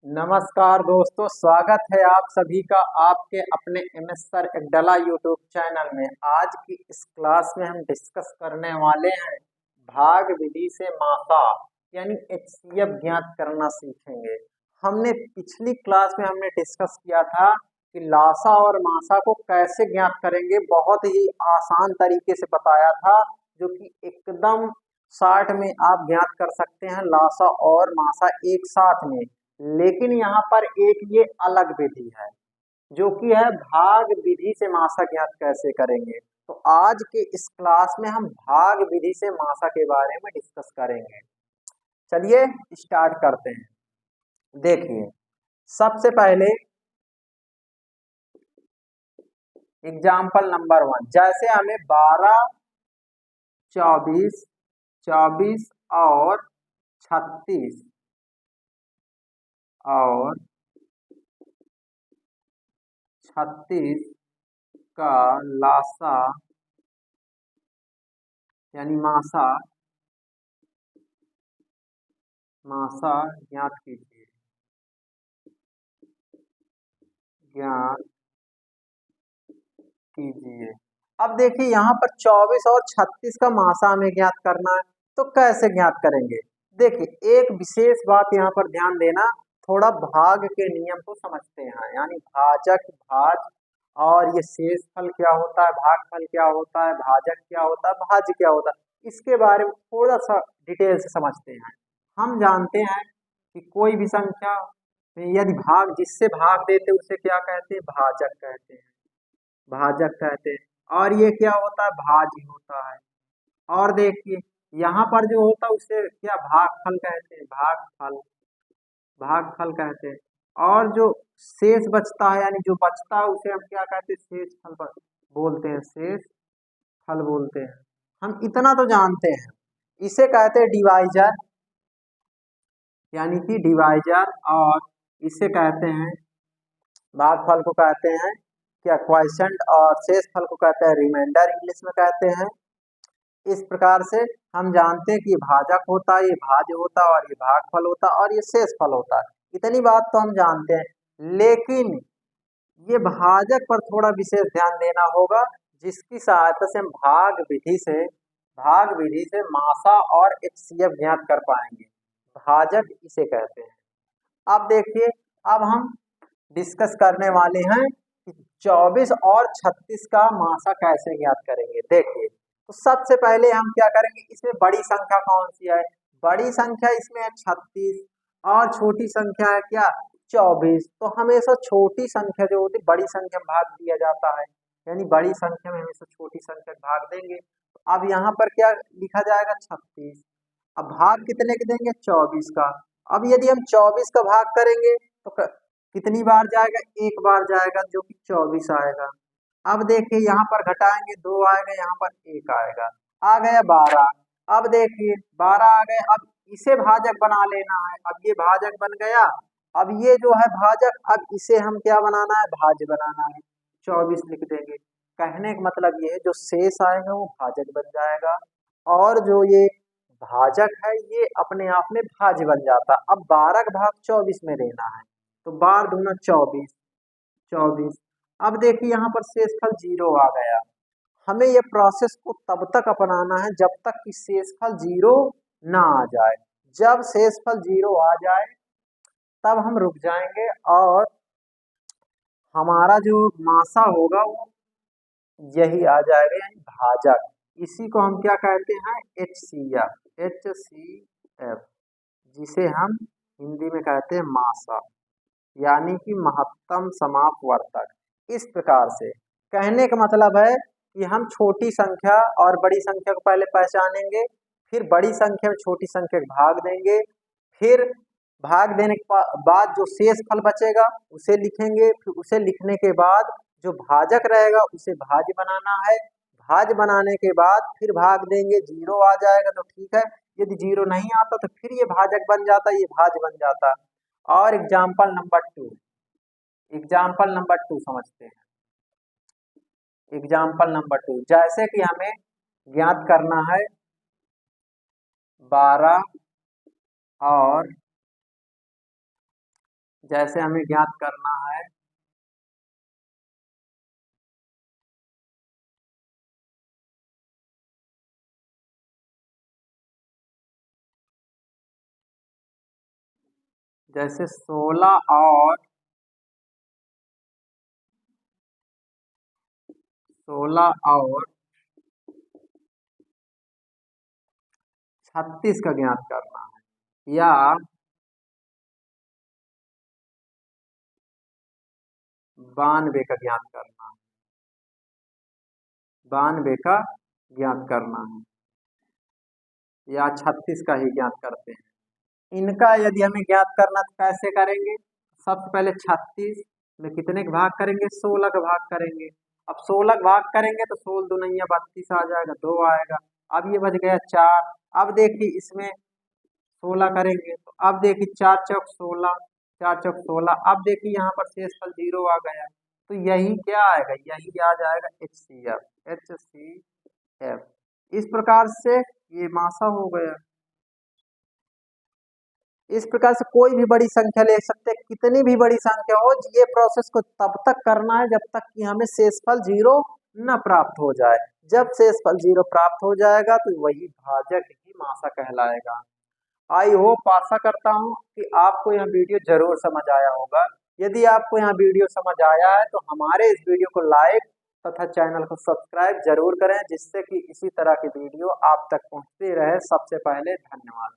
नमस्कार दोस्तों, स्वागत है आप सभी का आपके अपने एमएस सर एकडला यूट्यूब चैनल में। आज की इस क्लास में हम डिस्कस करने वाले हैं भाग विधि से मासा यानी एचसीएफ ज्ञात करना सीखेंगे। हमने पिछली क्लास में हमने डिस्कस किया था कि लासा और मासा को कैसे ज्ञात करेंगे, बहुत ही आसान तरीके से बताया था, जो कि एकदम शॉर्ट में आप ज्ञात कर सकते हैं लासा और मासा एक साथ में। लेकिन यहाँ पर एक ये अलग विधि है जो कि है भाग विधि से मासा ज्ञात कैसे करेंगे। तो आज के इस क्लास में हम भाग विधि से मासा के बारे में डिस्कस करेंगे। चलिए स्टार्ट करते हैं। देखिए, सबसे पहले एग्जाम्पल नंबर 1, जैसे हमें 12, 24, 24 और 36 और 36 का लासा यानी मासा ज्ञात कीजिए। अब देखिए, यहाँ पर 24 और 36 का मासा हमें ज्ञात करना है, तो कैसे ज्ञात करेंगे। देखिए, एक विशेष बात यहाँ पर ध्यान देना, थोड़ा भाग के नियम को समझते हैं, यानी भाजक भाज, और ये शेषफल क्या होता है, भागफल क्या होता है, भाजक क्या होता है, भाज्य क्या होता है, इसके बारे में थोड़ा सा डिटेल से समझते हैं। हम जानते हैं कि कोई भी संख्या में यदि भाग जिससे भाग देते उसे क्या कहते हैं, भाजक कहते हैं। और ये क्या होता है, भाज्य होता है। और देखिए, यहाँ पर जो होता है उसे क्या भागफल कहते हैं, भागफल कहते हैं। और जो शेष बचता है यानी जो बचता है उसे हम क्या कहते हैं, बोलते हैं, शेष फल बोलते हैं। हम इतना तो जानते हैं। इसे कहते हैं डिवाइजर, यानी कि डिवाइजर। और इसे कहते हैं, भागफल को कहते हैं क्या, क्वॉशेंट, और शेष फल को कहते हैं रिमाइंडर, इंग्लिश में कहते हैं। इस प्रकार से हम जानते हैं कि ये भाजक होता है, ये भाज्य होता है, और ये भागफल होता है, और ये शेष फल होता है। इतनी बात तो हम जानते हैं। लेकिन ये भाजक पर थोड़ा विशेष ध्यान देना होगा, जिसकी सहायता से हम भाग विधि से मासा और एचसीएफ ज्ञात कर पाएंगे। भाजक इसे कहते हैं। अब देखिए, अब हम डिस्कस करने वाले हैं कि 24 और 36 का मासा कैसे ज्ञात करेंगे। देखिए, तो सबसे पहले हम क्या करेंगे, इसमें बड़ी संख्या कौन सी है, बड़ी संख्या इसमें है 36, और छोटी संख्या है क्या, 24। तो हमेशा छोटी संख्या जो होती है बड़ी संख्या में भाग दिया जाता है, यानी बड़ी संख्या में हमेशा छोटी संख्या में भाग देंगे। तो अब यहाँ पर क्या लिखा जाएगा, 36। अब भाग कितने के देंगे, 24 का। अब यदि हम 24 का भाग करेंगे तो कितनी बार जाएगा, एक बार जाएगा, जो कि 24 आएगा। अब देखिए, यहाँ पर घटाएंगे, 2 आएगा, यहाँ पर 1 आएगा, आ गया 12। अब देखिए 12 आ गए, अब इसे भाजक बना लेना है। अब ये भाजक बन गया। अब ये जो है भाजक, अब इसे हम क्या बनाना है, भाज्य बनाना है। 24 लिख देंगे। कहने का मतलब ये है, जो शेष आएगा वो भाजक बन जाएगा, और जो ये भाजक है ये अपने आप में भाज्य बन जाता। अब 12 का भाग 24 में देना है, तो 12 दूना 24, 24। अब देखिए, यहाँ पर शेषफल 0 आ गया। हमें ये प्रोसेस को तब तक अपनाना है जब तक कि शेषफल 0 ना आ जाए। जब शेषफल 0 आ जाए तब हम रुक जाएंगे, और हमारा जो मासा होगा वो यही आ जाएगा, यानी भाजक। इसी को हम क्या कहते हैं, HCF, जिसे हम हिंदी में कहते हैं मासा, यानी कि महत्तम समापवर्तक। इस प्रकार से कहने का मतलब है कि हम छोटी संख्या और बड़ी संख्या को पहले पहचानेंगे, फिर बड़ी संख्या में छोटी संख्या को भाग देंगे, फिर भाग देने के बाद जो शेष फल बचेगा उसे लिखेंगे, फिर उसे लिखने के बाद जो भाजक रहेगा उसे भाज्य बनाना है। भाज्य बनाने के बाद फिर भाग देंगे, 0 आ जाएगा तो ठीक है, यदि 0 नहीं आता तो फिर ये भाजक बन जाता, ये भाज्य बन जाता। और एग्जाम्पल नंबर 2 समझते हैं। एग्जाम्पल नंबर 2, जैसे कि हमें ज्ञात करना है 12 और जैसे हमें ज्ञात करना है जैसे 16 और 36 का ज्ञात करना है, या 92 का ज्ञात करना है, 92 का ज्ञात करना है, या 36 का ही ज्ञात करते हैं। इनका यदि हमें ज्ञात करना तो कैसे करेंगे? सबसे पहले 36 में कितने के भाग करेंगे? 16 का भाग करेंगे। अब 16 का भाग करेंगे तो 16 दूनिया 32 आ जाएगा, 2 आएगा। अब ये बच गया 4। अब देखिए इसमें 16 करेंगे तो अब देखिए 4 चौक 16, 4 चौक 16। अब देखिए यहाँ पर शेषफल 0 आ गया, तो यही क्या आएगा? यही आ जाएगा HCF, HCF। इस प्रकार से ये मासा हो गया। इस प्रकार से कोई भी बड़ी संख्या ले सकते हैं, कितनी भी बड़ी संख्या हो। ये प्रोसेस को तब तक करना है जब तक कि हमें शेषफल 0 न प्राप्त हो जाए। जब शेषफल 0 प्राप्त हो जाएगा तो वही भाजक ही मासा कहलाएगा। आई होप, आशा करता हूँ कि आपको यह वीडियो जरूर समझ आया होगा। यदि आपको यह वीडियो समझ आया है तो हमारे इस वीडियो को लाइक तथा चैनल को सब्सक्राइब जरूर करें, जिससे कि इसी तरह की वीडियो आप तक पहुंचती रहे सबसे पहले। धन्यवाद।